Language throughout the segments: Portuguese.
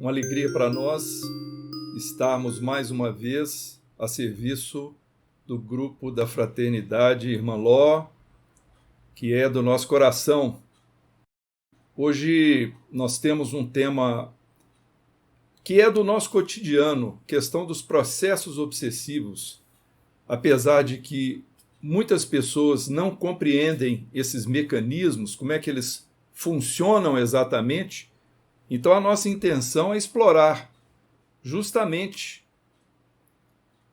Uma alegria para nós estarmos mais uma vez a serviço do grupo da Fraternidade Irmã Ló, que é do nosso coração. Hoje nós temos um tema que é do nosso cotidiano, questão dos processos obsessivos. Apesar de que muitas pessoas não compreendem esses mecanismos, como é que eles funcionam exatamente, então a nossa intenção é explorar justamente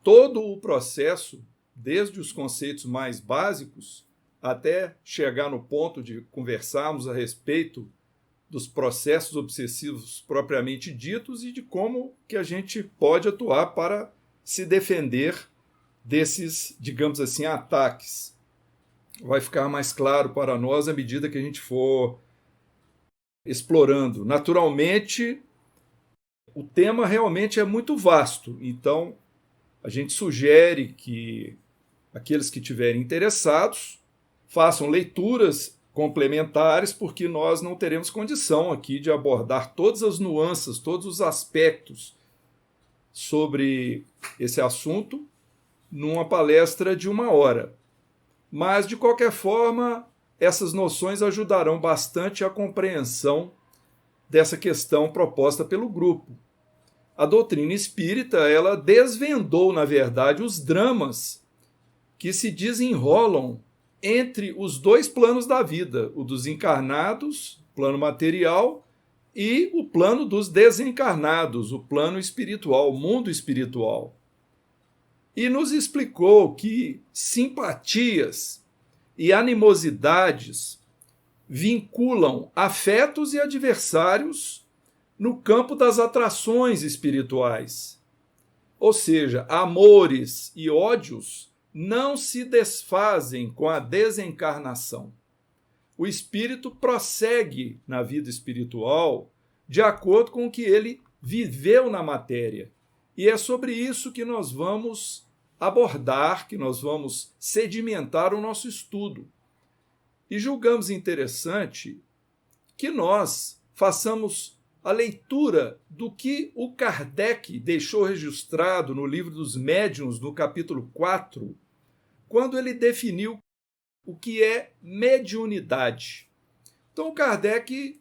todo o processo, desde os conceitos mais básicos até chegar no ponto de conversarmos a respeito dos processos obsessivos propriamente ditos e de como que a gente pode atuar para se defender desses, digamos assim, ataques. Vai ficar mais claro para nós à medida que a gente for explorando. Naturalmente, o tema realmente é muito vasto, então a gente sugere que aqueles que estiverem interessados façam leituras complementares, porque nós não teremos condição aqui de abordar todas as nuances, todos os aspectos sobre esse assunto numa palestra de 1 hora. Mas, de qualquer forma, essas noções ajudarão bastante a compreensão dessa questão proposta pelo grupo. A doutrina espírita, ela desvendou, na verdade, os dramas que se desenrolam entre os dois planos da vida, o dos encarnados, plano material, e o plano dos desencarnados, o plano espiritual, o mundo espiritual. E nos explicou que simpatias e animosidades vinculam afetos e adversários no campo das atrações espirituais. Ou seja, amores e ódios não se desfazem com a desencarnação. O espírito prossegue na vida espiritual de acordo com o que ele viveu na matéria. E é sobre isso que nós vamos abordar, que nós vamos sedimentar o nosso estudo. E julgamos interessante que nós façamos a leitura do que o Kardec deixou registrado no Livro dos Médiuns, no capítulo 4, quando ele definiu o que é mediunidade. Então, Kardec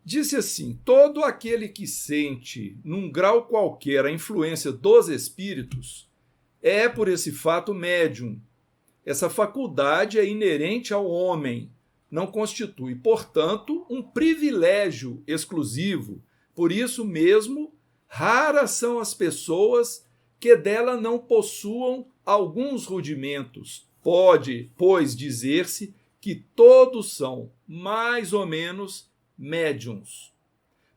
disse assim: todo aquele que sente, num grau qualquer, a influência dos espíritos, é, por esse fato, médium. Essa faculdade é inerente ao homem, não constitui, portanto, um privilégio exclusivo. Por isso mesmo, raras são as pessoas que dela não possuam alguns rudimentos. Pode, pois, dizer-se que todos são, mais ou menos, médiuns.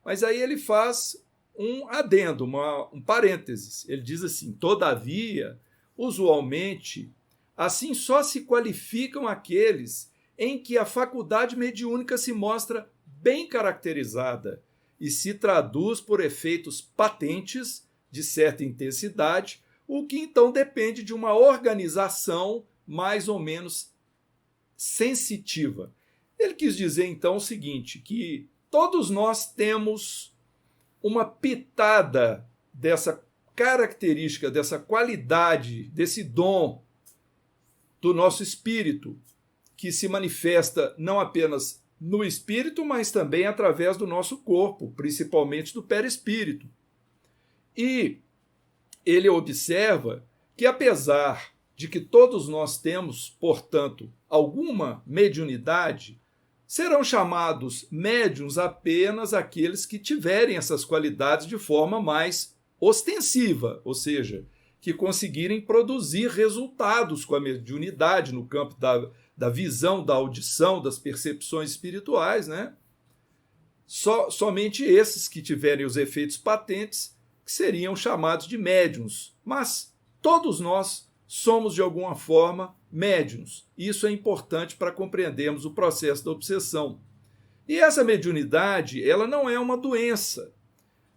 Mas aí ele faz um adendo, um parênteses. Ele diz assim: todavia, usualmente, assim só se qualificam aqueles em que a faculdade mediúnica se mostra bem caracterizada e se traduz por efeitos patentes de certa intensidade, o que então depende de uma organização mais ou menos sensitiva. Ele quis dizer então o seguinte, que todos nós temos uma pitada dessa característica, dessa qualidade, desse dom do nosso espírito, que se manifesta não apenas no espírito, mas também através do nosso corpo, principalmente do perispírito. E ele observa que, apesar de que todos nós temos, portanto, alguma mediunidade, serão chamados médiuns apenas aqueles que tiverem essas qualidades de forma mais ostensiva, ou seja, que conseguirem produzir resultados com a mediunidade no campo da visão, da audição, das percepções espirituais, né? Somente esses que tiverem os efeitos patentes que seriam chamados de médiuns. Mas todos nós somos, de alguma forma, médiuns. Isso é importante para compreendermos o processo da obsessão. E essa mediunidade, ela não é uma doença.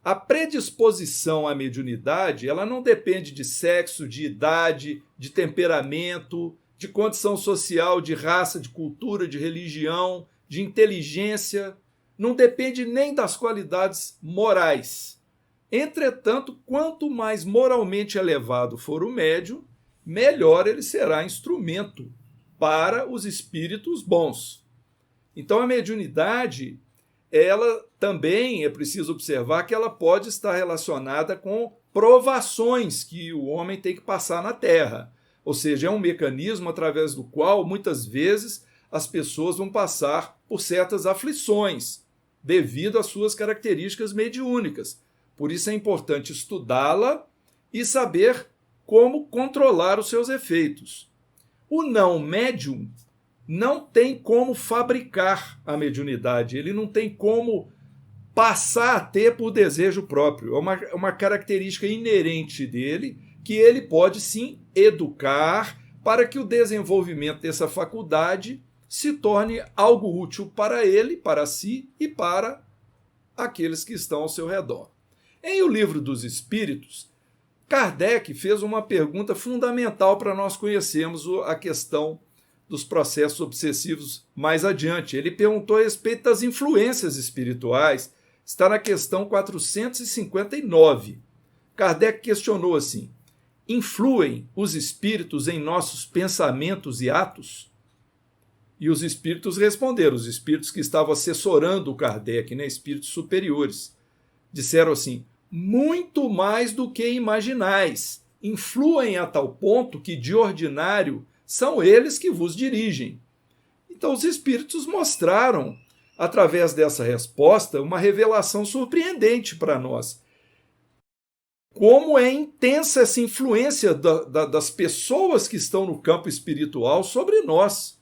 A predisposição à mediunidade, ela não depende de sexo, de idade, de temperamento, de condição social, de raça, de cultura, de religião, de inteligência. não depende nem das qualidades morais. Entretanto, quanto mais moralmente elevado for o médium, melhor ele será instrumento para os espíritos bons. Então, a mediunidade, ela também é preciso observar que ela pode estar relacionada com provações que o homem tem que passar na Terra. Ou seja, é um mecanismo através do qual, muitas vezes, as pessoas vão passar por certas aflições, devido às suas características mediúnicas. Por isso é importante estudá-la e saber como controlar os seus efeitos. O não médium não tem como fabricar a mediunidade, ele não tem como passar a ter por desejo próprio. É uma característica inerente dele que ele pode sim educar para que o desenvolvimento dessa faculdade se torne algo útil para ele, para si e para aqueles que estão ao seu redor. Em O Livro dos Espíritos, Kardec fez uma pergunta fundamental para nós conhecermos a questão dos processos obsessivos mais adiante. Ele perguntou a respeito das influências espirituais, está na questão 459. Kardec questionou assim: influem os espíritos em nossos pensamentos e atos? E os espíritos responderam, os espíritos que estavam assessorando o Kardec, né, espíritos superiores, disseram assim: muito mais do que imaginais, influem a tal ponto que, de ordinário, são eles que vos dirigem. Então, os espíritos mostraram, através dessa resposta, uma revelação surpreendente para nós. Como é intensa essa influência das pessoas que estão no campo espiritual sobre nós.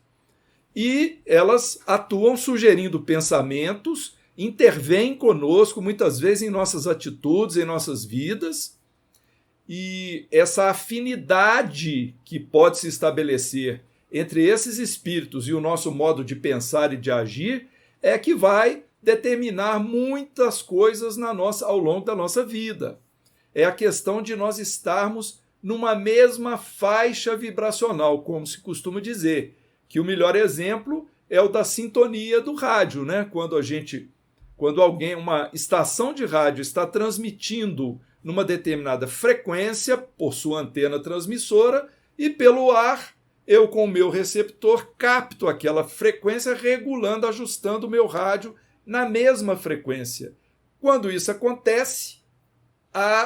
E elas atuam sugerindo pensamentos, intervêm conosco, muitas vezes em nossas atitudes, em nossas vidas, e essa afinidade que pode se estabelecer entre esses espíritos e o nosso modo de pensar e de agir é que vai determinar muitas coisas ao longo da nossa vida. É a questão de nós estarmos numa mesma faixa vibracional, como se costuma dizer, que o melhor exemplo é o da sintonia do rádio, né? Quando alguém, uma estação de rádio está transmitindo numa determinada frequência por sua antena transmissora e pelo ar, eu com o meu receptor capto aquela frequência regulando, ajustando o meu rádio na mesma frequência. Quando isso acontece,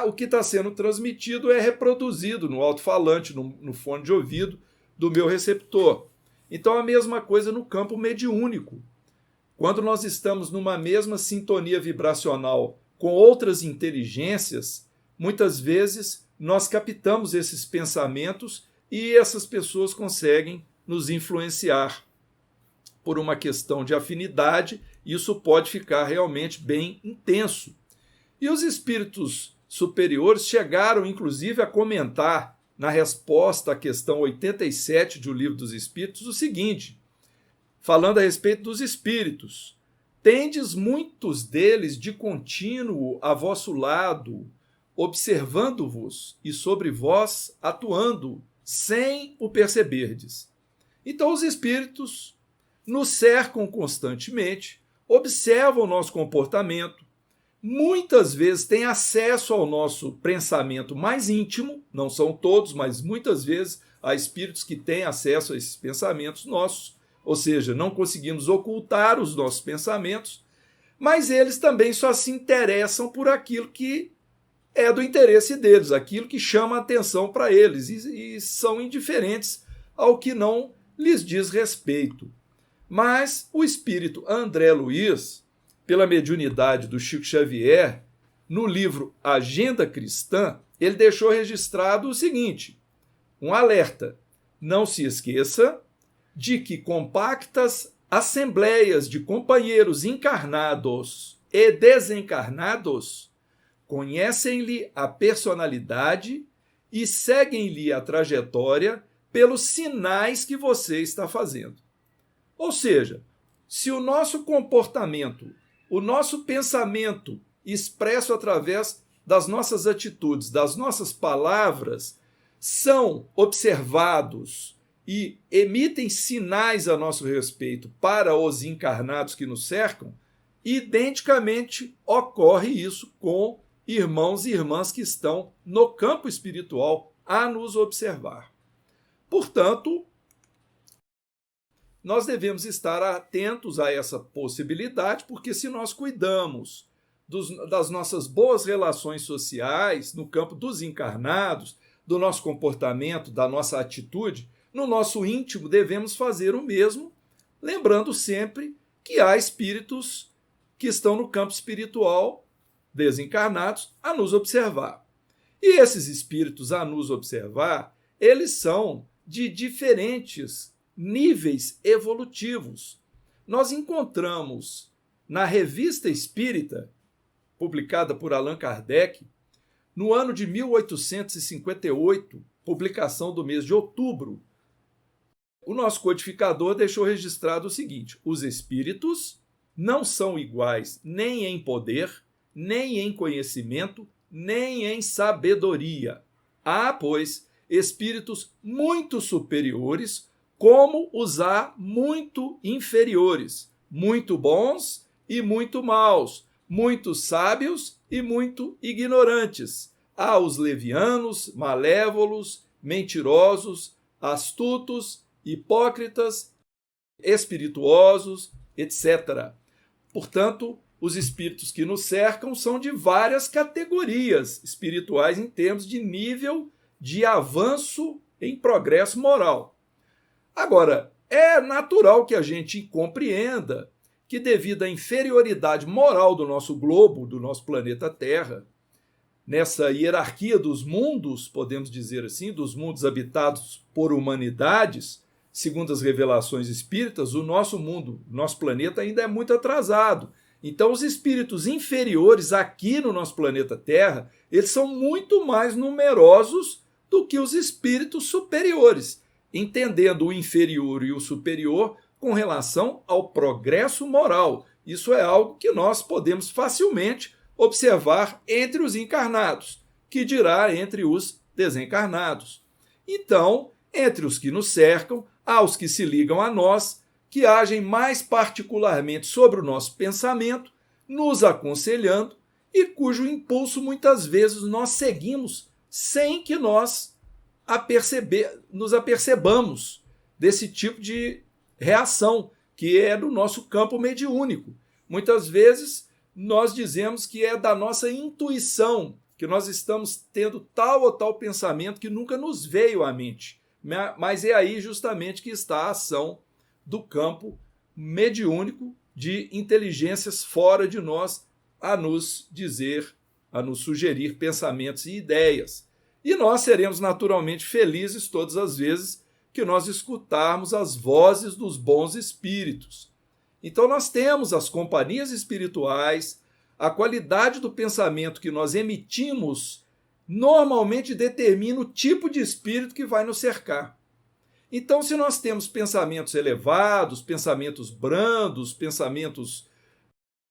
o que está sendo transmitido é reproduzido no alto-falante, no fone de ouvido do meu receptor. Então a mesma coisa no campo mediúnico. Quando nós estamos numa mesma sintonia vibracional com outras inteligências, muitas vezes nós captamos esses pensamentos e essas pessoas conseguem nos influenciar. Por uma questão de afinidade, isso pode ficar realmente bem intenso. E os espíritos superiores chegaram, inclusive, a comentar na resposta à questão 87 de O Livro dos Espíritos o seguinte, falando a respeito dos espíritos: tendes muitos deles de contínuo a vosso lado, observando-vos e sobre vós atuando, sem o perceberdes. Então os espíritos nos cercam constantemente, observam o nosso comportamento, muitas vezes têm acesso ao nosso pensamento mais íntimo, não são todos, mas muitas vezes há espíritos que têm acesso a esses pensamentos nossos, ou seja, não conseguimos ocultar os nossos pensamentos, mas eles também só se interessam por aquilo que é do interesse deles, aquilo que chama a atenção para eles, e são indiferentes ao que não lhes diz respeito. Mas o espírito André Luiz, pela mediunidade do Chico Xavier, no livro Agenda Cristã, ele deixou registrado o seguinte, um alerta: não se esqueça de que compactas assembleias de companheiros encarnados e desencarnados conhecem-lhe a personalidade e seguem-lhe a trajetória pelos sinais que você está fazendo. Ou seja, se o nosso comportamento, o nosso pensamento expresso através das nossas atitudes, das nossas palavras, são observados e emitem sinais a nosso respeito para os encarnados que nos cercam, Identicamente ocorre isso com irmãos e irmãs que estão no campo espiritual a nos observar. Portanto, nós devemos estar atentos a essa possibilidade, porque se nós cuidamos das nossas boas relações sociais no campo dos encarnados, do nosso comportamento, da nossa atitude, no nosso íntimo devemos fazer o mesmo, lembrando sempre que há espíritos que estão no campo espiritual, desencarnados, a nos observar. E esses espíritos a nos observar, eles são de diferentes níveis evolutivos. Nós encontramos na Revista Espírita, publicada por Allan Kardec, no ano de 1858, publicação do mês de outubro, o nosso codificador deixou registrado o seguinte: os espíritos não são iguais nem em poder, nem em conhecimento, nem em sabedoria. Há, pois, espíritos muito superiores, como os há muito inferiores, muito bons e muito maus, muito sábios e muito ignorantes. Há os levianos, malévolos, mentirosos, astutos, hipócritas, espirituosos, etc. Portanto, os espíritos que nos cercam são de várias categorias espirituais em termos de nível de avanço em progresso moral. Agora, é natural que a gente compreenda que, devido à inferioridade moral do nosso globo, do nosso planeta Terra, nessa hierarquia dos mundos, podemos dizer assim, dos mundos habitados por humanidades, segundo as revelações espíritas, o nosso mundo, nosso planeta ainda é muito atrasado. Então, os espíritos inferiores aqui no nosso planeta Terra, eles são muito mais numerosos do que os espíritos superiores, entendendo o inferior e o superior com relação ao progresso moral. Isso é algo que nós podemos facilmente observar entre os encarnados, que dirá entre os desencarnados. Então, entre os que nos cercam, há os que se ligam a nós, que agem mais particularmente sobre o nosso pensamento, nos aconselhando e cujo impulso muitas vezes nós seguimos sem que nós nos apercebamos desse tipo de reação, que é do nosso campo mediúnico. Muitas vezes nós dizemos que é da nossa intuição, que nós estamos tendo tal ou tal pensamento que nunca nos veio à mente. Mas é aí justamente que está a ação do campo mediúnico de inteligências fora de nós a nos dizer, a nos sugerir pensamentos e ideias. E nós seremos naturalmente felizes todas as vezes que nós escutarmos as vozes dos bons espíritos. Então nós temos as companhias espirituais, a qualidade do pensamento que nós emitimos normalmente determina o tipo de espírito que vai nos cercar. Então, se nós temos pensamentos elevados, pensamentos brandos, pensamentos,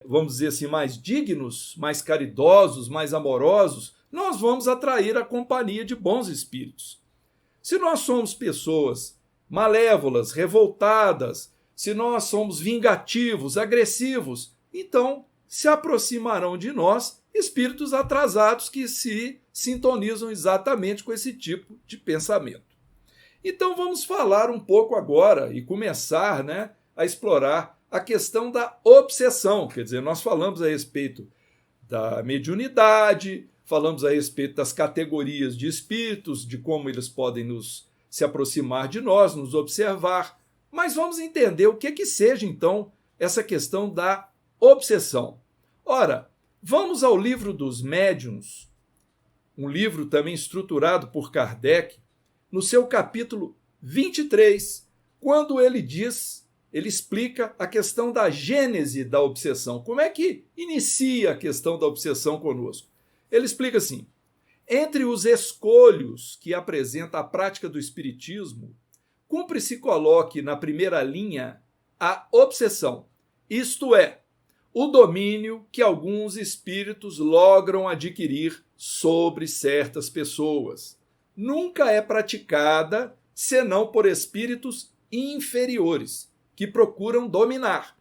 vamos dizer assim, mais dignos, mais caridosos, mais amorosos, nós vamos atrair a companhia de bons espíritos. Se nós somos pessoas malévolas, revoltadas, se nós somos vingativos, agressivos, então se aproximarão de nós espíritos atrasados que se sintonizam exatamente com esse tipo de pensamento. Então vamos falar um pouco agora e começar, a explorar a questão da obsessão. Quer dizer, nós falamos a respeito da mediunidade, falamos a respeito das categorias de espíritos, de como eles podem se aproximar de nós, nos observar. Mas vamos entender o que seja, então, essa questão da obsessão. Ora, vamos ao Livro dos Médiuns, um livro também estruturado por Kardec, no seu capítulo 23, quando ele explica a questão da gênese da obsessão. Como é que inicia a questão da obsessão conosco? Ele explica assim: entre os escolhos que apresenta a prática do espiritismo, cumpre se coloque na primeira linha a obsessão, isto é, o domínio que alguns espíritos logram adquirir sobre certas pessoas. Nunca é praticada senão por espíritos inferiores, que procuram dominar,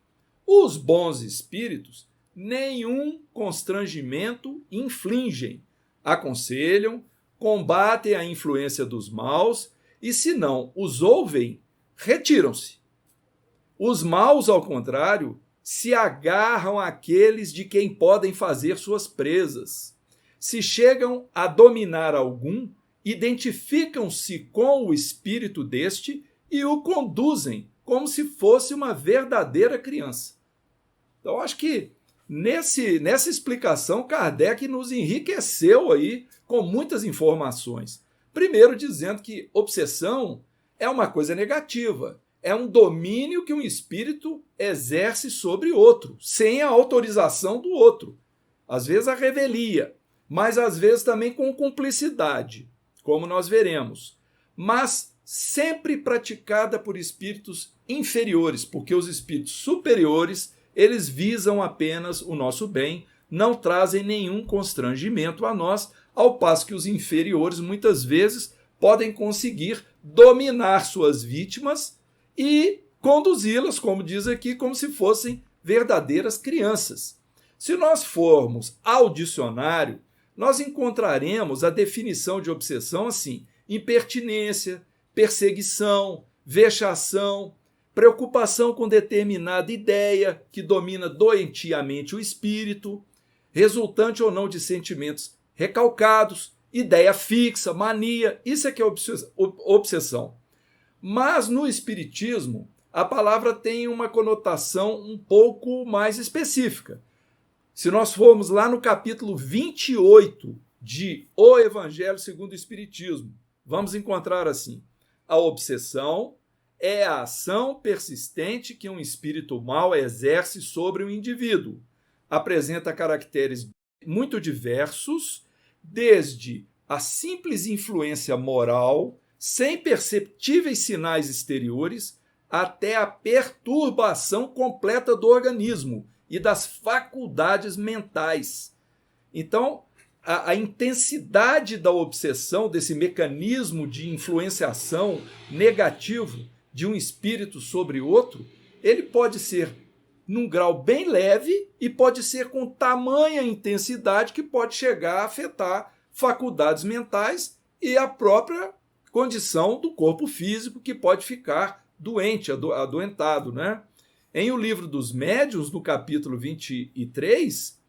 Os bons espíritos nenhum constrangimento infligem, aconselham, combatem a influência dos maus e, se não os ouvem, retiram-se. Os maus, ao contrário, se agarram àqueles de quem podem fazer suas presas. Se chegam a dominar algum, identificam-se com o espírito deste e o conduzem como se fosse uma verdadeira criança. Então, acho que nessa explicação, Kardec nos enriqueceu aí com muitas informações. Primeiro, dizendo que obsessão é uma coisa negativa, é um domínio que um espírito exerce sobre outro, sem a autorização do outro. Às vezes a revelia, mas às vezes também com cumplicidade, como nós veremos. Mas sempre praticada por espíritos inferiores, porque os espíritos superiores, eles visam apenas o nosso bem, não trazem nenhum constrangimento a nós, ao passo que os inferiores, muitas vezes, podem conseguir dominar suas vítimas e conduzi-las, como diz aqui, como se fossem verdadeiras crianças. Se nós formos ao dicionário, nós encontraremos a definição de obsessão assim: impertinência, perseguição, vexação, preocupação com determinada ideia que domina doentiamente o espírito, resultante ou não de sentimentos recalcados, ideia fixa, mania, isso é que é obsessão. Mas no espiritismo, a palavra tem uma conotação um pouco mais específica. Se nós formos lá no capítulo 28 de O Evangelho segundo o Espiritismo, vamos encontrar assim: a obsessão é a ação persistente que um espírito mau exerce sobre o indivíduo. Apresenta caracteres muito diversos, desde a simples influência moral, sem perceptíveis sinais exteriores, até a perturbação completa do organismo e das faculdades mentais. Então, a intensidade da obsessão, desse mecanismo de influenciação negativo de um espírito sobre outro, ele pode ser num grau bem leve e pode ser com tamanha intensidade que pode chegar a afetar faculdades mentais e a própria condição do corpo físico, que pode ficar doente, adoentado, né? Em O Livro dos Médiuns, no capítulo 23,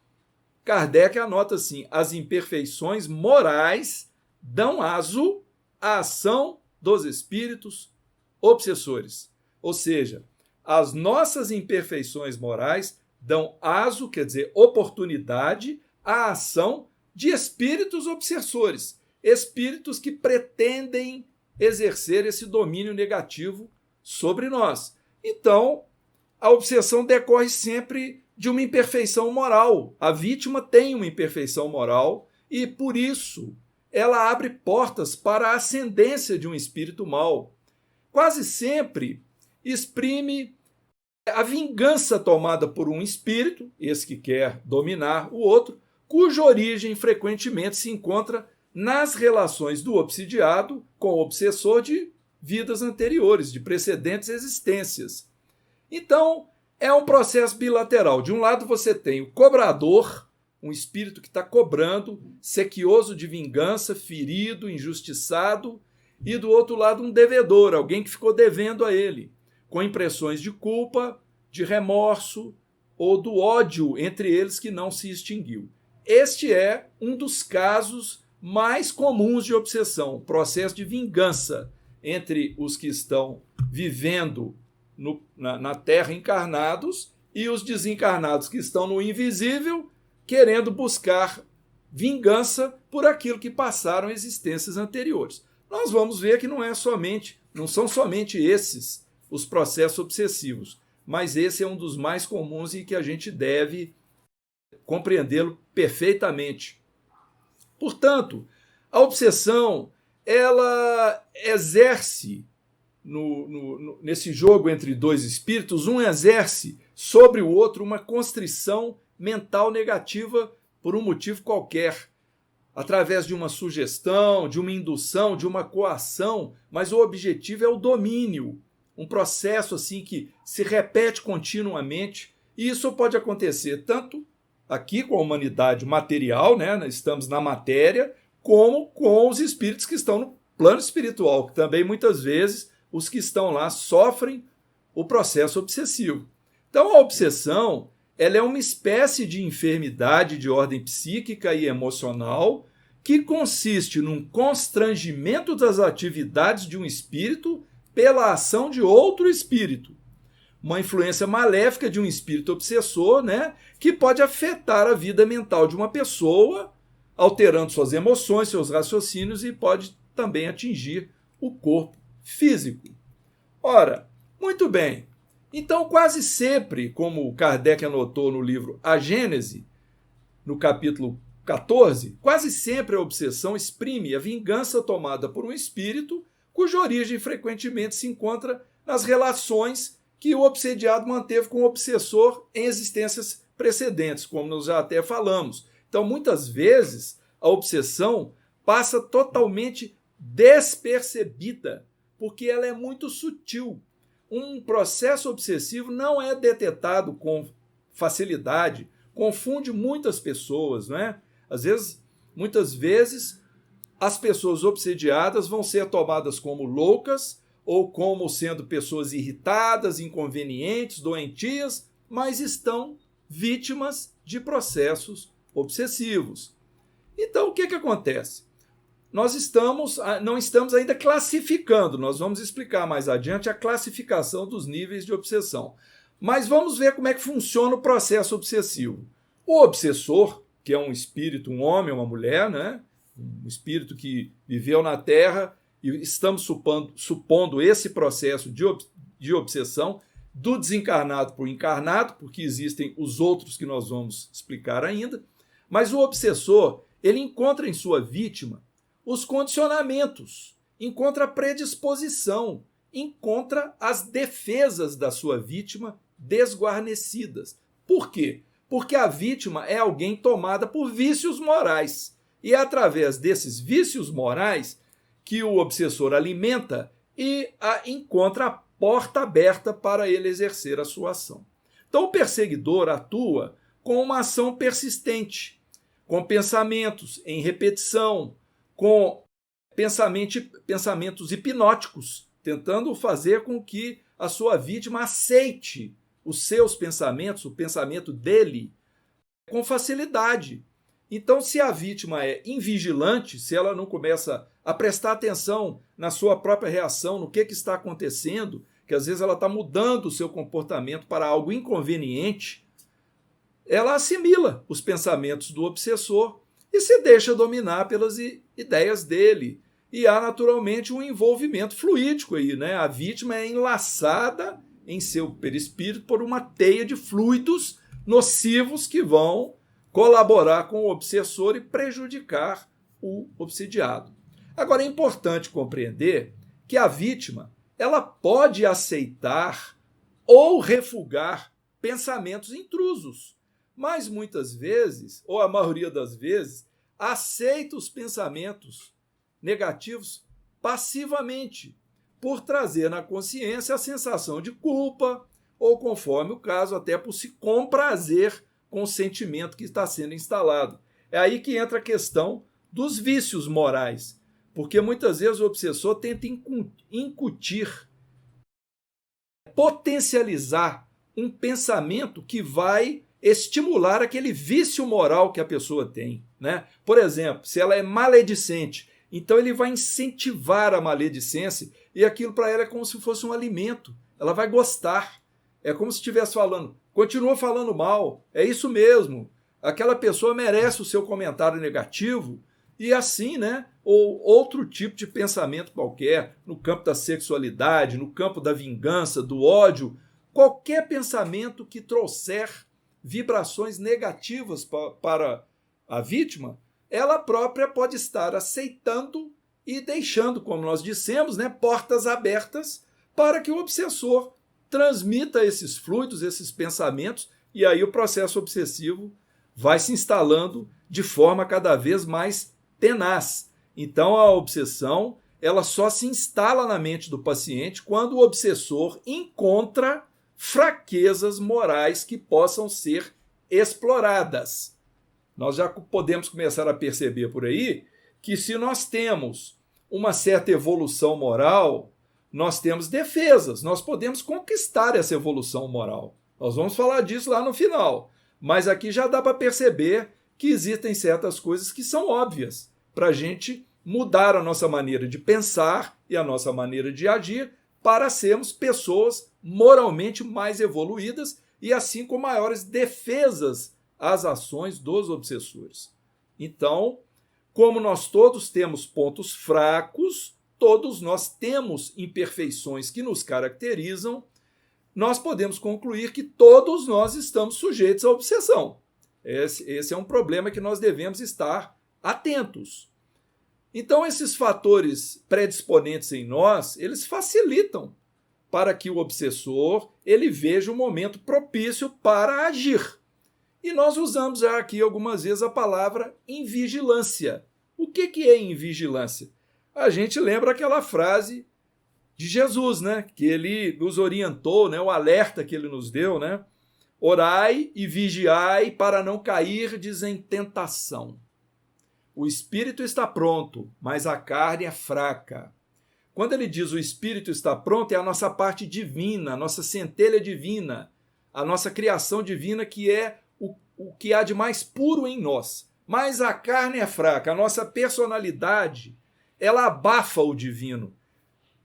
Kardec anota assim: as imperfeições morais dão aso à ação dos espíritos obsessores. Ou seja, as nossas imperfeições morais dão aso, quer dizer, oportunidade, à ação de espíritos obsessores, espíritos que pretendem exercer esse domínio negativo sobre nós. Então, a obsessão decorre sempre de uma imperfeição moral. A vítima tem uma imperfeição moral e, por isso, ela abre portas para a ascendência de um espírito mau. Quase sempre exprime a vingança tomada por um espírito, esse que quer dominar o outro, cuja origem frequentemente se encontra nas relações do obsidiado com o obsessor de vidas anteriores, de precedentes existências. Então, é um processo bilateral. De um lado, você tem o cobrador, um espírito que está cobrando, sequioso de vingança, ferido, injustiçado, e do outro lado, um devedor, alguém que ficou devendo a ele, com impressões de culpa, de remorso ou do ódio entre eles que não se extinguiu. Este é um dos casos mais comuns de obsessão, o processo de vingança entre os que estão vivendo na Terra encarnados e os desencarnados que estão no invisível, querendo buscar vingança por aquilo que passaram em existências anteriores. Nós vamos ver que não são somente esses os processos obsessivos, mas esse é um dos mais comuns e que a gente deve compreendê-lo perfeitamente. Portanto, a obsessão, ela exerce nesse jogo entre dois espíritos, um exerce sobre o outro uma constrição mental negativa por um motivo qualquer, através de uma sugestão, de uma indução, de uma coação, mas o objetivo é o domínio, um processo assim que se repete continuamente E isso pode acontecer tanto aqui com a humanidade material, né? Estamos na matéria, como com os espíritos que estão no plano espiritual, que também muitas vezes os que estão lá sofrem o processo obsessivo. Então a obsessão, ela é uma espécie de enfermidade de ordem psíquica e emocional que consiste num constrangimento das atividades de um espírito pela ação de outro espírito. Uma influência maléfica de um espírito obsessor, né, que pode afetar a vida mental de uma pessoa, alterando suas emoções, seus raciocínios e pode também atingir o corpo físico. Ora, muito bem. Então, quase sempre, como Kardec anotou no livro A Gênese, no capítulo 14, quase sempre a obsessão exprime a vingança tomada por um espírito cuja origem frequentemente se encontra nas relações que o obsediado manteve com o obsessor em existências precedentes, como nós já até falamos. Então, muitas vezes, a obsessão passa totalmente despercebida, porque ela é muito sutil. Um processo obsessivo não é detetado com facilidade, confunde muitas pessoas, não é? Muitas vezes, as pessoas obsediadas vão ser tomadas como loucas ou como sendo pessoas irritadas, inconvenientes, doentias, mas estão vítimas de processos obsessivos. Então, o que acontece? Nós não estamos ainda classificando, nós vamos explicar mais adiante a classificação dos níveis de obsessão. Mas vamos ver como é que funciona o processo obsessivo. O obsessor, que é um espírito, um homem, uma mulher, né? Um espírito que viveu na Terra, e estamos supondo esse processo de obsessão do desencarnado para o encarnado, porque existem os outros que nós vamos explicar ainda, mas o obsessor, ele encontra em sua vítima os condicionamentos, encontra a predisposição, encontra as defesas da sua vítima desguarnecidas. Por quê? Porque a vítima é alguém tomada por vícios morais. E é através desses vícios morais que o obsessor alimenta e encontra a porta aberta para ele exercer a sua ação. Então o perseguidor atua com uma ação persistente, com pensamentos em repetição, com pensamentos hipnóticos, tentando fazer com que a sua vítima aceite os seus pensamentos, o pensamento dele, com facilidade. Então, se a vítima é invigilante, se ela não começa a prestar atenção na sua própria reação, no que está acontecendo, que às vezes ela está mudando o seu comportamento para algo inconveniente, ela assimila os pensamentos do obsessor e se deixa dominar pelas ideias dele. E há naturalmente um envolvimento fluídico aí, né? A vítima é enlaçada em seu perispírito por uma teia de fluidos nocivos que vão colaborar com o obsessor e prejudicar o obsediado. Agora é importante compreender que a vítima, ela pode aceitar ou refugar pensamentos intrusos, mas muitas vezes, ou a maioria das vezes, aceita os pensamentos negativos passivamente, por trazer na consciência a sensação de culpa, ou conforme o caso, até por se comprazer com o sentimento que está sendo instalado. É aí que entra a questão dos vícios morais, porque muitas vezes o obsessor tenta incutir, potencializar um pensamento que vai estimular aquele vício moral que a pessoa tem, né? Por exemplo, se ela é maledicente, então ele vai incentivar a maledicência e aquilo para ela é como se fosse um alimento. Ela vai gostar. É como se estivesse falando, continua falando mal, é isso mesmo. Aquela pessoa merece o seu comentário negativo e assim, né? Ou outro tipo de pensamento qualquer, no campo da sexualidade, no campo da vingança, do ódio, qualquer pensamento que trouxer vibrações negativas para a vítima, ela própria pode estar aceitando e deixando, como nós dissemos, né, portas abertas para que o obsessor transmita esses fluidos, esses pensamentos, e aí o processo obsessivo vai se instalando de forma cada vez mais tenaz. Então a obsessão, ela só se instala na mente do paciente quando o obsessor encontra fraquezas morais que possam ser exploradas. Nós já podemos começar a perceber por aí que se nós temos uma certa evolução moral, nós temos defesas, nós podemos conquistar essa evolução moral. Nós vamos falar disso lá no final. Mas aqui já dá para perceber que existem certas coisas que são óbvias para a gente mudar a nossa maneira de pensar e a nossa maneira de agir para sermos pessoas moralmente mais evoluídas e assim com maiores defesas às ações dos obsessores. Então, como nós todos temos pontos fracos, todos nós temos imperfeições que nos caracterizam, nós podemos concluir que todos nós estamos sujeitos à obsessão. Esse é um problema que nós devemos estar atentos. Então, esses fatores predisponentes em nós, eles facilitam para que o obsessor ele veja um momento propício para agir. E nós usamos já aqui algumas vezes a palavra invigilância. O que é invigilância? A gente lembra aquela frase de Jesus, né? Que ele nos orientou, né? O alerta que ele nos deu, né? Orai e vigiai para não cairdes em tentação. O espírito está pronto, mas a carne é fraca. Quando ele diz o espírito está pronto, é a nossa parte divina, a nossa centelha divina, a nossa criação divina, que é o que há de mais puro em nós. Mas a carne é fraca, a nossa personalidade, ela abafa o divino.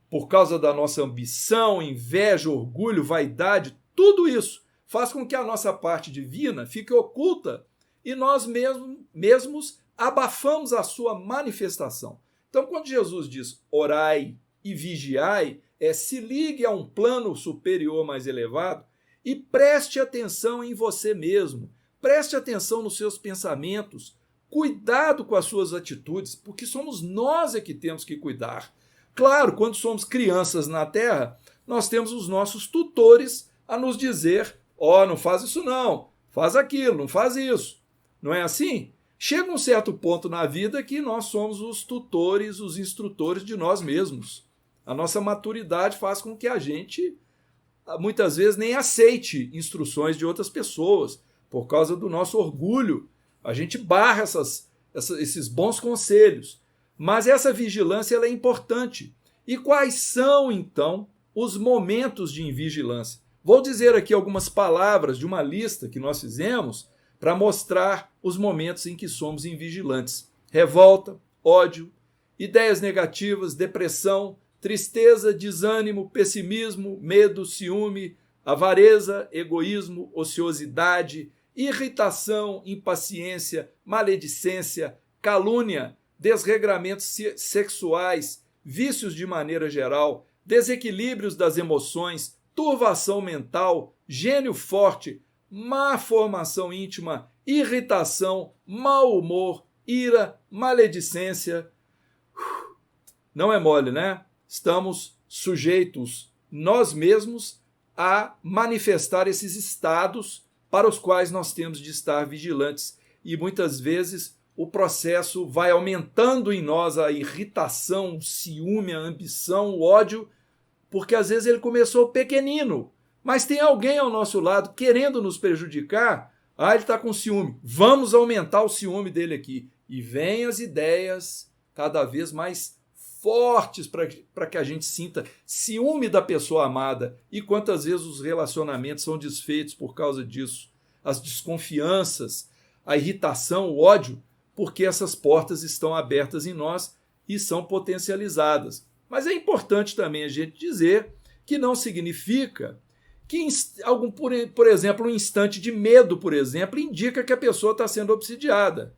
Por causa da nossa ambição, inveja, orgulho, vaidade, tudo isso faz com que a nossa parte divina fique oculta e nós mesmos abafamos a sua manifestação. Então, quando Jesus diz orai e vigiai, se ligue a um plano superior mais elevado e preste atenção em você mesmo, preste atenção nos seus pensamentos, cuidado com as suas atitudes, porque somos nós que temos que cuidar. Claro, quando somos crianças na Terra, nós temos os nossos tutores a nos dizer, não faz isso não, faz aquilo, não faz isso. Não é assim? Chega um certo ponto na vida que nós somos os tutores, os instrutores de nós mesmos. A nossa maturidade faz com que a gente, muitas vezes, nem aceite instruções de outras pessoas, por causa do nosso orgulho. A gente barra esses bons conselhos. Mas essa vigilância ela é importante. E quais são, então, os momentos de invigilância? Vou dizer aqui algumas palavras de uma lista que nós fizemos para mostrar os momentos em que somos invigilantes. Revolta, ódio, ideias negativas, depressão, tristeza, desânimo, pessimismo, medo, ciúme, avareza, egoísmo, ociosidade, irritação, impaciência, maledicência, calúnia, desregramentos sexuais, vícios de maneira geral, desequilíbrios das emoções, turvação mental, gênio forte, má formação íntima, irritação, mau humor, ira, maledicência. Não é mole, né? Estamos sujeitos, nós mesmos, a manifestar esses estados para os quais nós temos de estar vigilantes. E muitas vezes o processo vai aumentando em nós a irritação, o ciúme, a ambição, o ódio, porque às vezes ele começou pequenino, mas tem alguém ao nosso lado querendo nos prejudicar. Ele está com ciúme, vamos aumentar o ciúme dele aqui. E vem as ideias cada vez mais fortes para que a gente sinta ciúme da pessoa amada. E quantas vezes os relacionamentos são desfeitos por causa disso. As desconfianças, a irritação, o ódio, porque essas portas estão abertas em nós e são potencializadas. Mas é importante também a gente dizer que não significa que, por exemplo, um instante de medo, por exemplo, indica que a pessoa está sendo obsidiada.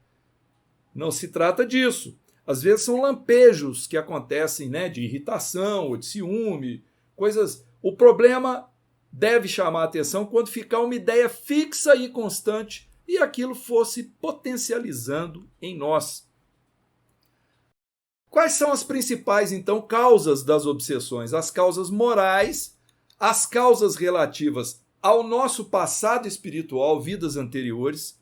Não se trata disso. Às vezes são lampejos que acontecem, né, de irritação ou de ciúme, coisas. O problema deve chamar a atenção quando ficar uma ideia fixa e constante e aquilo fosse potencializando em nós. Quais são as principais, então, causas das obsessões? As causas morais, as causas relativas ao nosso passado espiritual, vidas anteriores,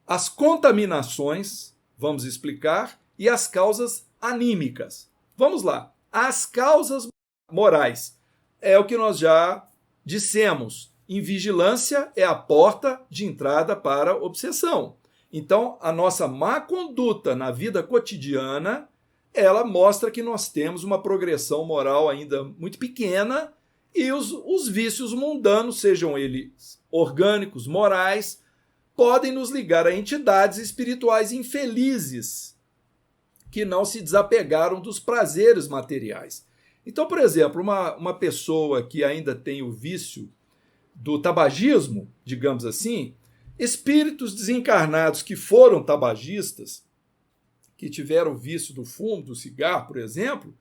as contaminações, vamos explicar, e as causas anímicas. Vamos lá. As causas morais é o que nós já dissemos, em vigilância é a porta de entrada para a obsessão. Então, a nossa má conduta na vida cotidiana, ela mostra que nós temos uma progressão moral ainda muito pequena e os vícios mundanos, sejam eles orgânicos, morais, podem nos ligar a entidades espirituais infelizes que não se desapegaram dos prazeres materiais. Então, por exemplo, uma pessoa que ainda tem o vício do tabagismo, digamos assim, espíritos desencarnados que foram tabagistas, que tiveram o vício do fumo, do cigarro, por exemplo,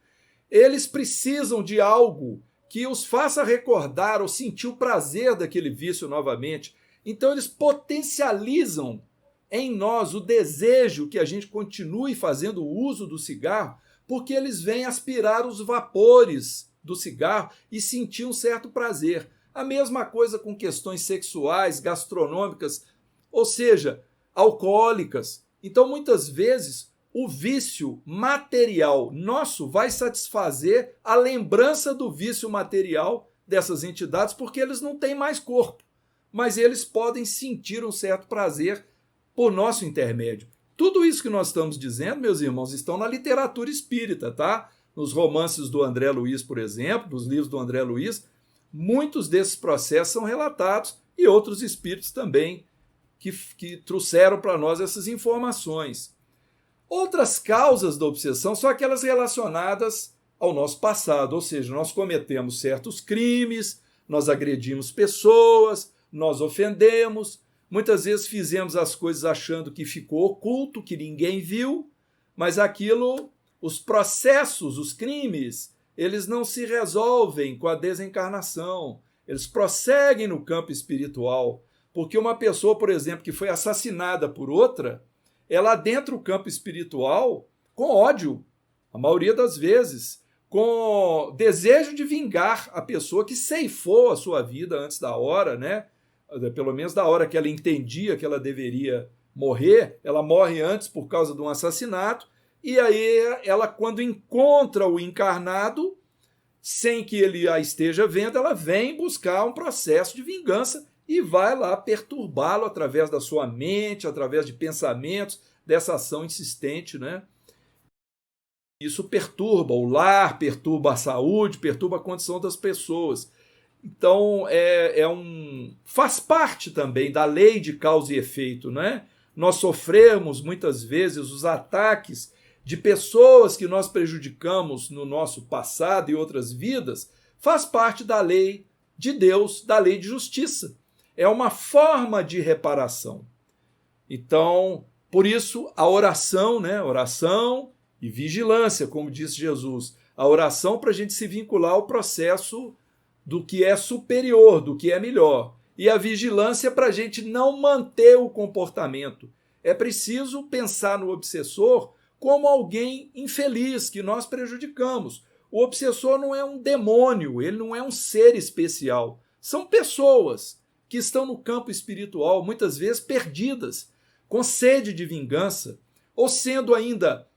eles precisam de algo que os faça recordar ou sentir o prazer daquele vício novamente. Então, eles potencializam em nós o desejo que a gente continue fazendo uso do cigarro, porque eles vêm aspirar os vapores do cigarro e sentir um certo prazer. A mesma coisa com questões sexuais, gastronômicas, ou seja, alcoólicas. Então, muitas vezes, o vício material nosso vai satisfazer a lembrança do vício material dessas entidades, porque eles não têm mais corpo, mas eles podem sentir um certo prazer por nosso intermédio. Tudo isso que nós estamos dizendo, meus irmãos, estão na literatura espírita, tá? Nos romances do André Luiz, por exemplo, nos livros do André Luiz, muitos desses processos são relatados e outros espíritos também que trouxeram para nós essas informações. Outras causas da obsessão são aquelas relacionadas ao nosso passado, ou seja, nós cometemos certos crimes, nós agredimos pessoas, nós ofendemos, muitas vezes fizemos as coisas achando que ficou oculto, que ninguém viu, mas aquilo, os processos, os crimes, eles não se resolvem com a desencarnação, eles prosseguem no campo espiritual, porque uma pessoa, por exemplo, que foi assassinada por outra, ela adentra o campo espiritual com ódio, a maioria das vezes, com desejo de vingar a pessoa que ceifou a sua vida antes da hora, né? Pelo menos da hora que ela entendia que ela deveria morrer, ela morre antes por causa de um assassinato, e aí ela, quando encontra o encarnado, sem que ele a esteja vendo, ela vem buscar um processo de vingança e vai lá perturbá-lo através da sua mente, através de pensamentos, dessa ação insistente, né? Isso perturba o lar, perturba a saúde, perturba a condição das pessoas. Então, faz parte também da lei de causa e efeito, né? Nós sofremos muitas vezes os ataques de pessoas que nós prejudicamos no nosso passado e outras vidas, faz parte da lei de Deus, da lei de justiça. É uma forma de reparação. Então, por isso, a oração, né? Oração e vigilância, como disse Jesus. A oração para a gente se vincular ao processo do que é superior, do que é melhor. E a vigilância para a gente não manter o comportamento. É preciso pensar no obsessor como alguém infeliz que nós prejudicamos. O obsessor não é um demônio, ele não é um ser especial. São pessoas que estão no campo espiritual, muitas vezes perdidas, com sede de vingança, ou sendo ainda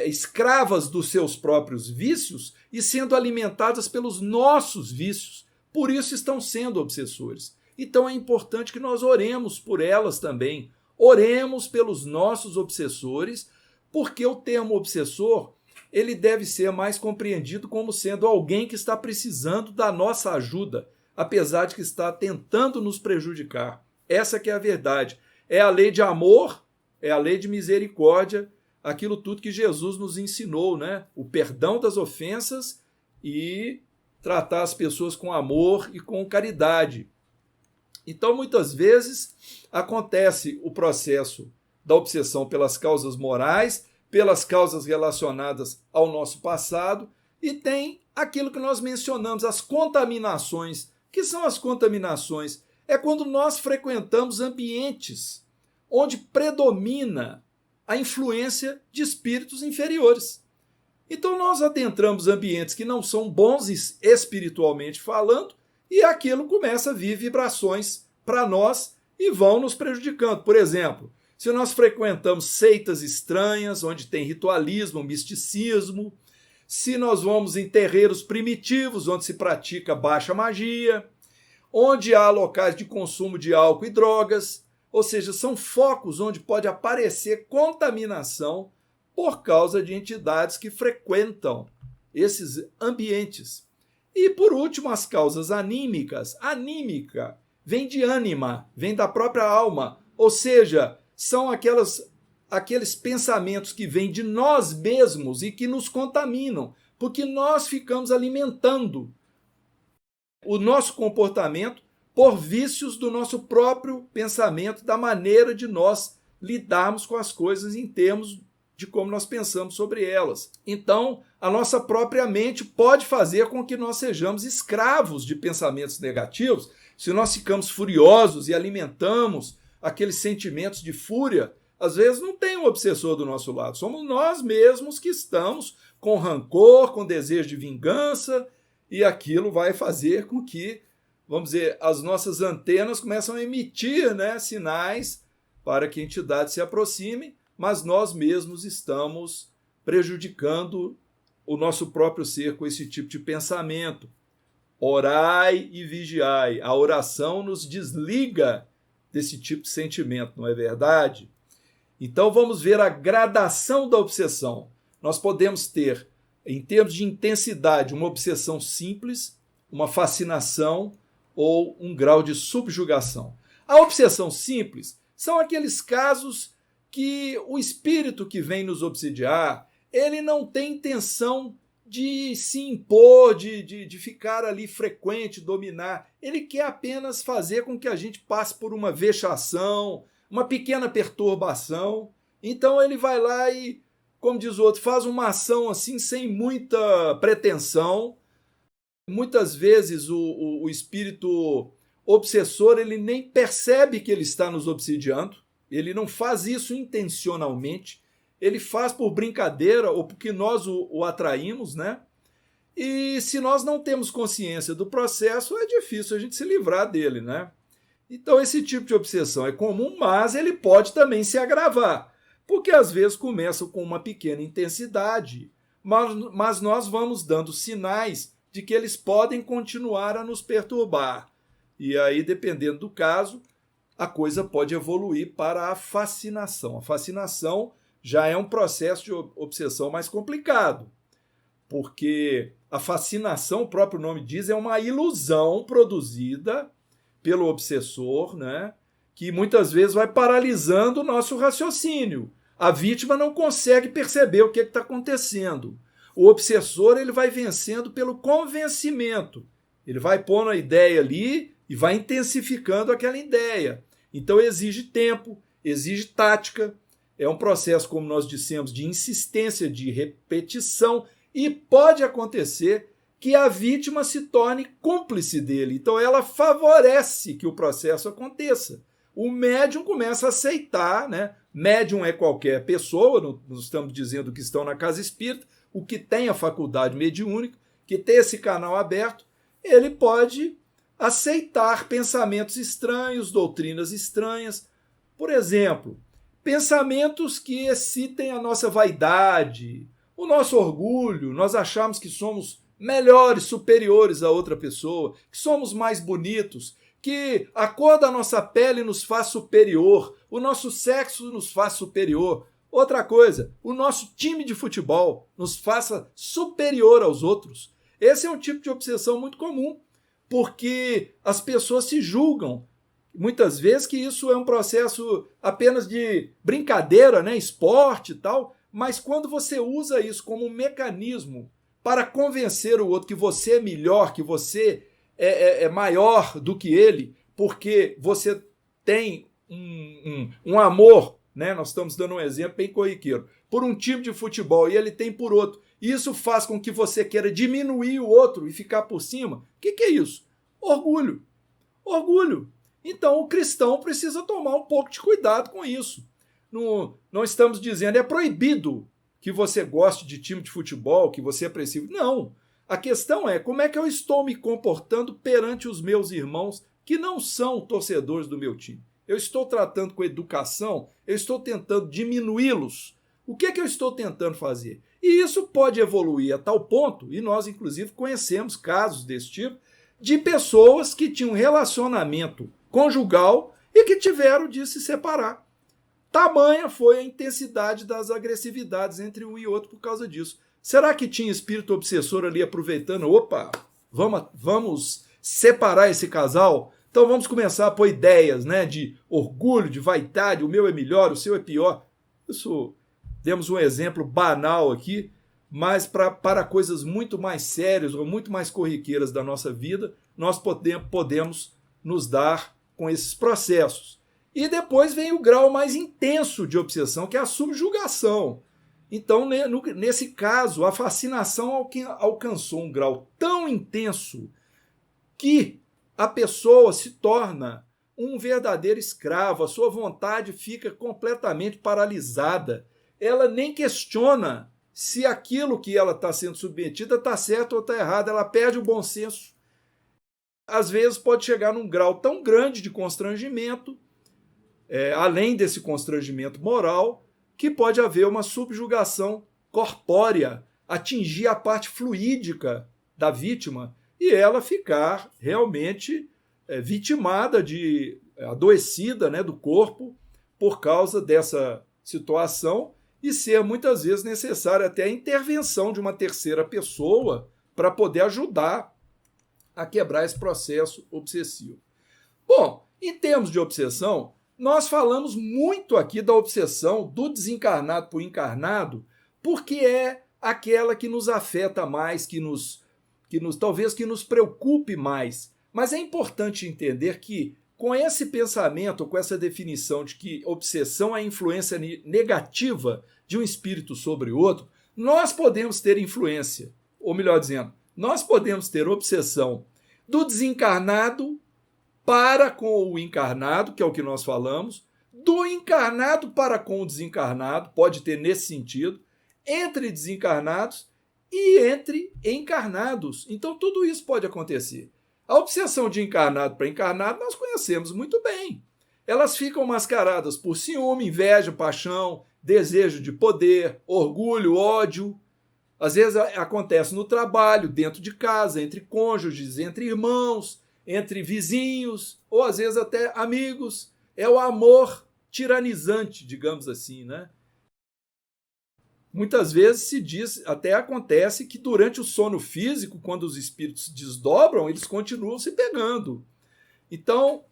escravas dos seus próprios vícios e sendo alimentadas pelos nossos vícios. Por isso estão sendo obsessores. Então é importante que nós oremos por elas também. Oremos pelos nossos obsessores, porque o termo obsessor ele deve ser mais compreendido como sendo alguém que está precisando da nossa ajuda, apesar de que está tentando nos prejudicar. Essa que é a verdade. É a lei de amor, é a lei de misericórdia, aquilo tudo que Jesus nos ensinou, né? O perdão das ofensas e tratar as pessoas com amor e com caridade. Então, muitas vezes, acontece o processo da obsessão pelas causas morais, pelas causas relacionadas ao nosso passado, e tem aquilo que nós mencionamos, as contaminações. O que são as contaminações? É quando nós frequentamos ambientes onde predomina a influência de espíritos inferiores. Então nós adentramos ambientes que não são bons espiritualmente falando, e aquilo começa a vir vibrações para nós e vão nos prejudicando. Por exemplo, se nós frequentamos seitas estranhas, onde tem ritualismo, misticismo, se nós vamos em terreiros primitivos, onde se pratica baixa magia, onde há locais de consumo de álcool e drogas, ou seja, são focos onde pode aparecer contaminação por causa de entidades que frequentam esses ambientes. E, por último, as causas anímicas. Anímica vem de ânima, vem da própria alma, ou seja, são aqueles pensamentos que vêm de nós mesmos e que nos contaminam, porque nós ficamos alimentando o nosso comportamento por vícios do nosso próprio pensamento, da maneira de nós lidarmos com as coisas em termos de como nós pensamos sobre elas. Então, a nossa própria mente pode fazer com que nós sejamos escravos de pensamentos negativos. Se nós ficamos furiosos e alimentamos aqueles sentimentos de fúria, às vezes não tem um obsessor do nosso lado, somos nós mesmos que estamos com rancor, com desejo de vingança, e aquilo vai fazer com que, vamos dizer, as nossas antenas começam a emitir, né, sinais para que a entidade se aproxime, mas nós mesmos estamos prejudicando o nosso próprio ser com esse tipo de pensamento. Orai e vigiai. A oração nos desliga desse tipo de sentimento, não é verdade? Então vamos ver a gradação da obsessão. Nós podemos ter, em termos de intensidade, uma obsessão simples, uma fascinação ou um grau de subjugação. A obsessão simples são aqueles casos que o espírito que vem nos obsidiar, ele não tem intenção de se impor, de ficar ali frequente, dominar. Ele quer apenas fazer com que a gente passe por uma vexação, uma pequena perturbação. Então ele vai lá e, como diz o outro, faz uma ação assim sem muita pretensão. Muitas vezes o espírito obsessor ele nem percebe que ele está nos obsidiando. Ele não faz isso intencionalmente. Ele faz por brincadeira ou porque nós o atraímos, né? E se nós não temos consciência do processo, é difícil a gente se livrar dele, né? Então esse tipo de obsessão é comum, mas ele pode também se agravar, porque às vezes começa com uma pequena intensidade, mas nós vamos dando sinais de que eles podem continuar a nos perturbar. E aí, dependendo do caso, a coisa pode evoluir para a fascinação. A fascinação já é um processo de obsessão mais complicado, porque a fascinação, o próprio nome diz, é uma ilusão produzida pelo obsessor, né, que muitas vezes vai paralisando o nosso raciocínio. A vítima não consegue perceber o que está acontecendo. O obsessor ele vai vencendo pelo convencimento. Ele vai pondo a ideia ali e vai intensificando aquela ideia. Então exige tempo, exige tática. É um processo, como nós dissemos, de insistência, de repetição, e pode acontecer que a vítima se torne cúmplice dele. Então ela favorece que o processo aconteça. O médium começa a aceitar, né? Médium é qualquer pessoa, não estamos dizendo que estão na casa espírita, o que tem a faculdade mediúnica, que tem esse canal aberto, ele pode aceitar pensamentos estranhos, doutrinas estranhas. Por exemplo, pensamentos que excitem a nossa vaidade, o nosso orgulho, nós achamos que somos melhores, superiores a outra pessoa, que somos mais bonitos, que a cor da nossa pele nos faz superior, o nosso sexo nos faz superior. Outra coisa, o nosso time de futebol nos faça superior aos outros. Esse é um tipo de obsessão muito comum, porque as pessoas se julgam. Muitas vezes que isso é um processo apenas de brincadeira, né? Esporte e tal, mas quando você usa isso como um mecanismo para convencer o outro que você é melhor, que você é maior do que ele, porque você tem um amor, né? Nós estamos dando um exemplo bem corriqueiro, por um time de futebol e ele tem por outro. Isso faz com que você queira diminuir o outro e ficar por cima. O que é isso? Orgulho. Orgulho. Então o cristão precisa tomar um pouco de cuidado com isso. Não estamos dizendo, é proibido que você goste de time de futebol, que você aprecie. Não. A questão é como é que eu estou me comportando perante os meus irmãos que não são torcedores do meu time. Eu estou tratando com educação, eu estou tentando diminuí-los, O que eu estou tentando fazer? E isso pode evoluir a tal ponto, e nós, inclusive, conhecemos casos desse tipo, de pessoas que tinham relacionamento conjugal e que tiveram de se separar. Tamanha foi a intensidade das agressividades entre um e outro por causa disso. Será que tinha espírito obsessor ali aproveitando? Opa, vamos separar esse casal? Então vamos começar a pôr ideias, né, de orgulho, de vaidade, o meu é melhor, o seu é pior. Isso, demos um exemplo banal aqui, mas para coisas muito mais sérias ou muito mais corriqueiras da nossa vida, nós podemos nos dar com esses processos. E depois vem o grau mais intenso de obsessão, que é a subjugação. Então, nesse caso, a fascinação alcançou um grau tão intenso que a pessoa se torna um verdadeiro escravo, a sua vontade fica completamente paralisada. Ela nem questiona se aquilo que ela está sendo submetida está certo ou está errado, ela perde o bom senso. Às vezes pode chegar num grau tão grande de constrangimento, além desse constrangimento moral, que pode haver uma subjugação corpórea, atingir a parte fluídica da vítima e ela ficar realmente vitimada, adoecida, né, do corpo por causa dessa situação e ser muitas vezes necessária até a intervenção de uma terceira pessoa para poder ajudar a quebrar esse processo obsessivo. Bom, em termos de obsessão, nós falamos muito aqui da obsessão do desencarnado por encarnado, porque é aquela que nos afeta mais, que talvez nos preocupe mais. Mas é importante entender que, com esse pensamento, com essa definição de que obsessão é a influência negativa de um espírito sobre o outro, nós podemos ter influência, ou melhor dizendo, nós podemos ter obsessão do desencarnado para com o encarnado, que é o que nós falamos, do encarnado para com o desencarnado, pode ter nesse sentido, entre desencarnados e entre encarnados. Então, tudo isso pode acontecer. A obsessão de encarnado para encarnado nós conhecemos muito bem. Elas ficam mascaradas por ciúme, inveja, paixão, desejo de poder, orgulho, ódio. Às vezes acontece no trabalho, dentro de casa, entre cônjuges, entre irmãos, entre vizinhos, ou às vezes até amigos. É o amor tiranizante, digamos assim, né? Muitas vezes se diz, até acontece que durante o sono físico, quando os espíritos se desdobram, eles continuam se pegando. Então,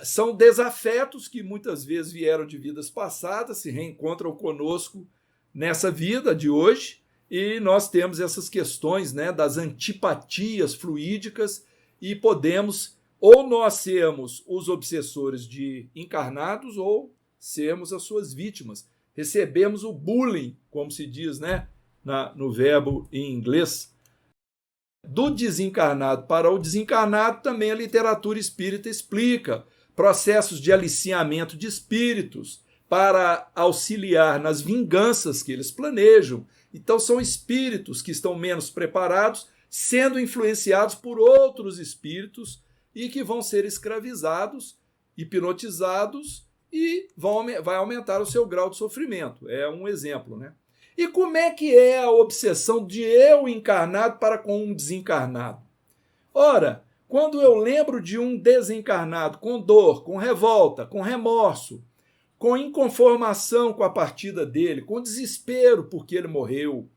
são desafetos que muitas vezes vieram de vidas passadas, se reencontram conosco nessa vida de hoje, e nós temos essas questões, né, das antipatias fluídicas, e podemos, ou nós sermos os obsessores de encarnados, ou sermos as suas vítimas. Recebemos o bullying, como se diz, né, no verbo em inglês. Do desencarnado para o desencarnado, também a literatura espírita explica processos de aliciamento de espíritos para auxiliar nas vinganças que eles planejam. Então, são espíritos que estão menos preparados, sendo influenciados por outros espíritos e que vão ser escravizados, hipnotizados e vai aumentar o seu grau de sofrimento. É um exemplo, né? E como é que é a obsessão de eu encarnado para com um desencarnado? Ora, quando eu lembro de um desencarnado com dor, com revolta, com remorso, com inconformação com a partida dele, com desespero porque ele morreu,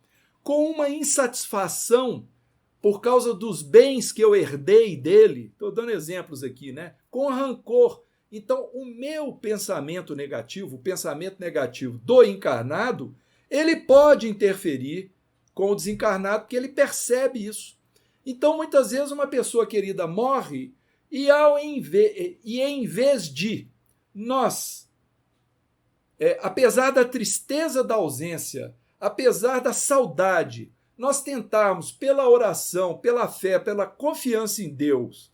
com uma insatisfação por causa dos bens que eu herdei dele, estou dando exemplos aqui, né? Com rancor. Então, o meu pensamento negativo, o pensamento negativo do encarnado, ele pode interferir com o desencarnado, porque ele percebe isso. Então, muitas vezes, uma pessoa querida morre e em vez de nós, apesar da tristeza da ausência, apesar da saudade, nós tentarmos, pela oração, pela fé, pela confiança em Deus,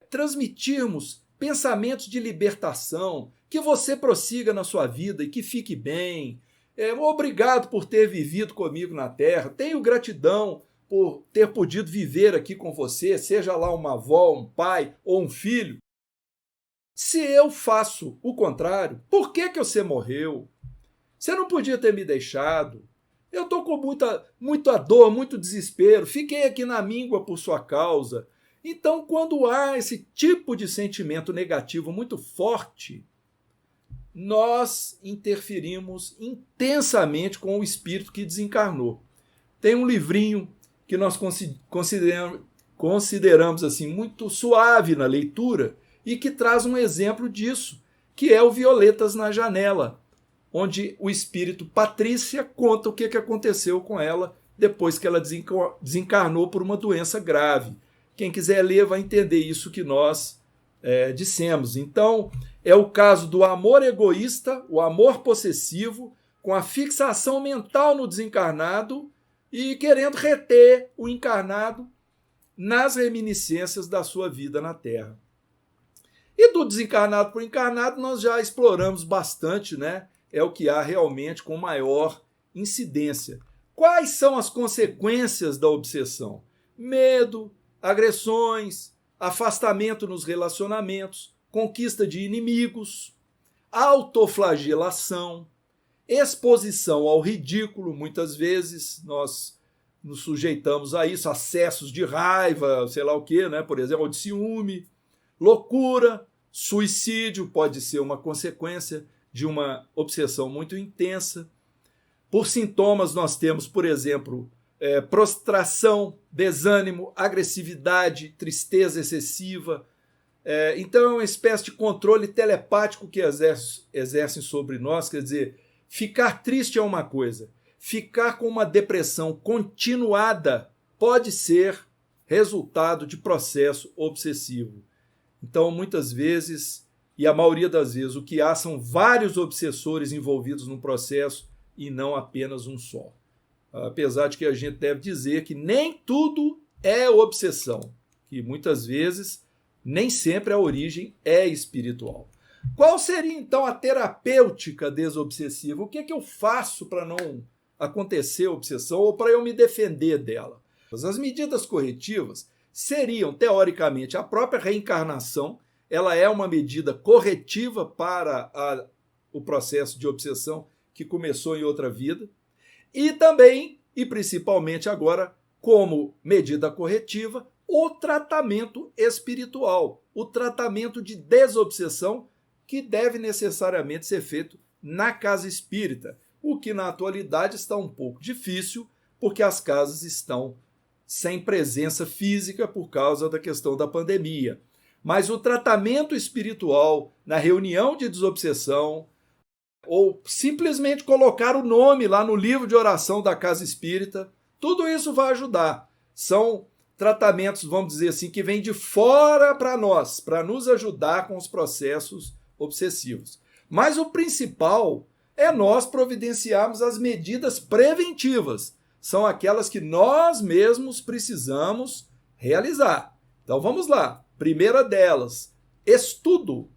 transmitirmos pensamentos de libertação, que você prossiga na sua vida e que fique bem. Obrigado por ter vivido comigo na Terra. Tenho gratidão por ter podido viver aqui com você, seja lá uma avó, um pai ou um filho. Se eu faço o contrário, por que você morreu? Você não podia ter me deixado. Eu estou com muita dor, muito desespero. Fiquei aqui na míngua por sua causa. Então, quando há esse tipo de sentimento negativo muito forte, nós interferimos intensamente com o espírito que desencarnou. Tem um livrinho que nós consideramos assim muito suave na leitura e que traz um exemplo disso, que é o Violetas na Janela, onde o espírito Patrícia conta o que aconteceu com ela depois que ela desencarnou por uma doença grave. Quem quiser ler vai entender isso que nós dissemos. Então, é o caso do amor egoísta, o amor possessivo, com a fixação mental no desencarnado e querendo reter o encarnado nas reminiscências da sua vida na Terra. E do desencarnado para o encarnado nós já exploramos bastante, né? É o que há realmente com maior incidência. Quais são as consequências da obsessão? Medo, agressões, afastamento nos relacionamentos, conquista de inimigos, autoflagelação, exposição ao ridículo. Muitas vezes nós nos sujeitamos a isso, acessos de raiva, sei lá o quê, né? Por exemplo, de ciúme, loucura, suicídio pode ser uma consequência de uma obsessão muito intensa. Por sintomas nós temos, por exemplo, prostração, desânimo, agressividade, tristeza excessiva. Então é uma espécie de controle telepático que exercem sobre nós, quer dizer, ficar triste é uma coisa, ficar com uma depressão continuada pode ser resultado de processo obsessivo. Então, muitas vezes, e a maioria das vezes, o que há são vários obsessores envolvidos no processo e não apenas um só. Apesar de que a gente deve dizer que nem tudo é obsessão, que muitas vezes, nem sempre a origem é espiritual. Qual seria, então, a terapêutica desobsessiva? O que é que eu faço para não acontecer a obsessão ou para eu me defender dela? As medidas corretivas seriam, teoricamente, a própria reencarnação. Ela é uma medida corretiva para o processo de obsessão que começou em outra vida. E também, e principalmente agora, como medida corretiva, o tratamento espiritual, o tratamento de desobsessão, que deve necessariamente ser feito na casa espírita, o que na atualidade está um pouco difícil, porque as casas estão sem presença física por causa da questão da pandemia. Mas o tratamento espiritual na reunião de desobsessão, ou simplesmente colocar o nome lá no livro de oração da casa espírita, tudo isso vai ajudar. São tratamentos, vamos dizer assim, que vêm de fora para nós, para nos ajudar com os processos obsessivos. Mas o principal é nós providenciarmos as medidas preventivas. São aquelas que nós mesmos precisamos realizar. Então vamos lá. Primeira delas, estudo.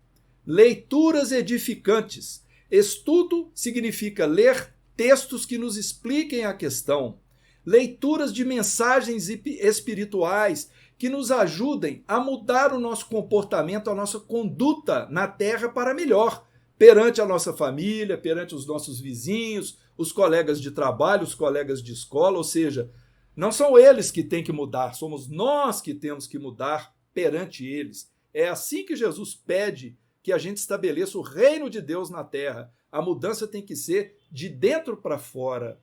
Leituras edificantes. Estudo significa ler textos que nos expliquem a questão. Leituras de mensagens espirituais que nos ajudem a mudar o nosso comportamento, a nossa conduta na Terra para melhor, perante a nossa família, perante os nossos vizinhos, os colegas de trabalho, os colegas de escola, ou seja, não são eles que têm que mudar, somos nós que temos que mudar perante eles. É assim que Jesus pede que a gente estabeleça o reino de Deus na Terra. A mudança tem que ser de dentro para fora.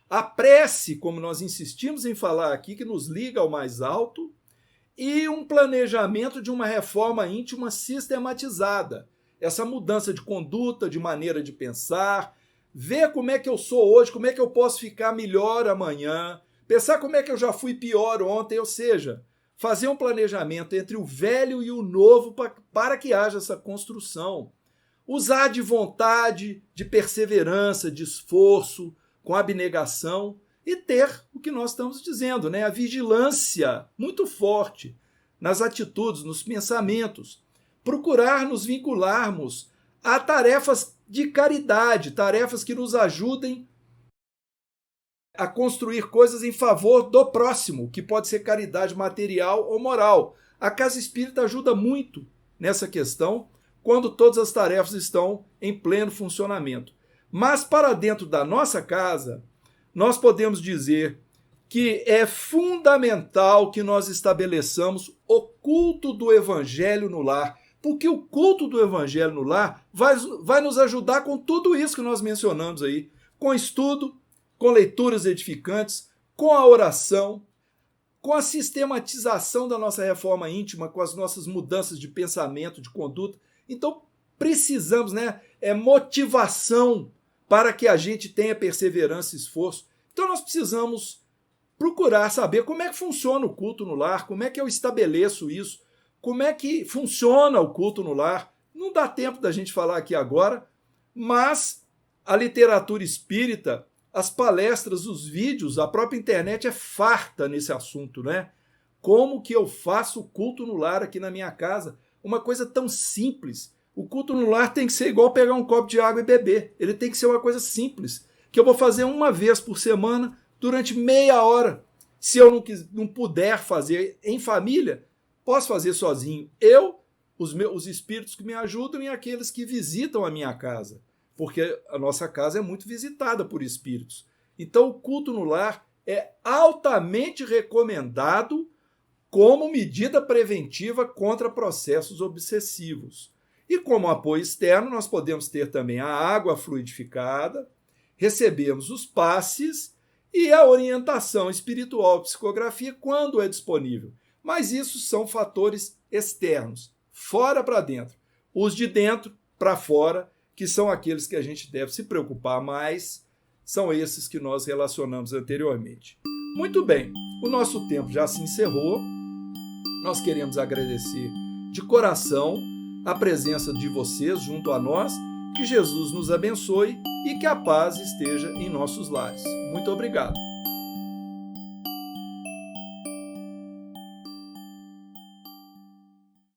A prece, como nós insistimos em falar aqui, que nos liga ao mais alto, e um planejamento de uma reforma íntima sistematizada. Essa mudança de conduta, de maneira de pensar, ver como é que eu sou hoje, como é que eu posso ficar melhor amanhã, pensar como é que eu já fui pior ontem, ou seja, fazer um planejamento entre o velho e o novo para que haja essa construção. Usar de vontade, de perseverança, de esforço, com abnegação e ter o que nós estamos dizendo, né? A vigilância muito forte nas atitudes, nos pensamentos. Procurar nos vincularmos a tarefas de caridade, tarefas que nos ajudem a construir coisas em favor do próximo, que pode ser caridade material ou moral. A casa espírita ajuda muito nessa questão, quando todas as tarefas estão em pleno funcionamento. Mas para dentro da nossa casa, nós podemos dizer que é fundamental que nós estabeleçamos o culto do evangelho no lar, porque o culto do evangelho no lar vai nos ajudar com tudo isso que nós mencionamos aí, com estudo, com leituras edificantes, com a oração, com a sistematização da nossa reforma íntima, com as nossas mudanças de pensamento, de conduta. Então, precisamos, motivação para que a gente tenha perseverança e esforço. Então, nós precisamos procurar saber como é que funciona o culto no lar, como é que eu estabeleço isso, como é que funciona o culto no lar. Não dá tempo da gente falar aqui agora, mas a literatura espírita, as palestras, os vídeos, a própria internet é farta nesse assunto, né? Como que eu faço o culto no lar aqui na minha casa? Uma coisa tão simples. O culto no lar tem que ser igual pegar um copo de água e beber. Ele tem que ser uma coisa simples, que eu vou fazer uma vez por semana, durante meia hora. Se eu não puder fazer em família, posso fazer sozinho. Eu, os espíritos que me ajudam e aqueles que visitam a minha casa. Porque a nossa casa é muito visitada por espíritos. Então, o culto no lar é altamente recomendado como medida preventiva contra processos obsessivos. E como apoio externo, nós podemos ter também a água fluidificada, recebemos os passes e a orientação espiritual, psicografia, quando é disponível. Mas isso são fatores externos, fora para dentro. Os de dentro para fora, que são aqueles que a gente deve se preocupar mais, são esses que nós relacionamos anteriormente. Muito bem, o nosso tempo já se encerrou. Nós queremos agradecer de coração a presença de vocês junto a nós, que Jesus nos abençoe e que a paz esteja em nossos lares. Muito obrigado.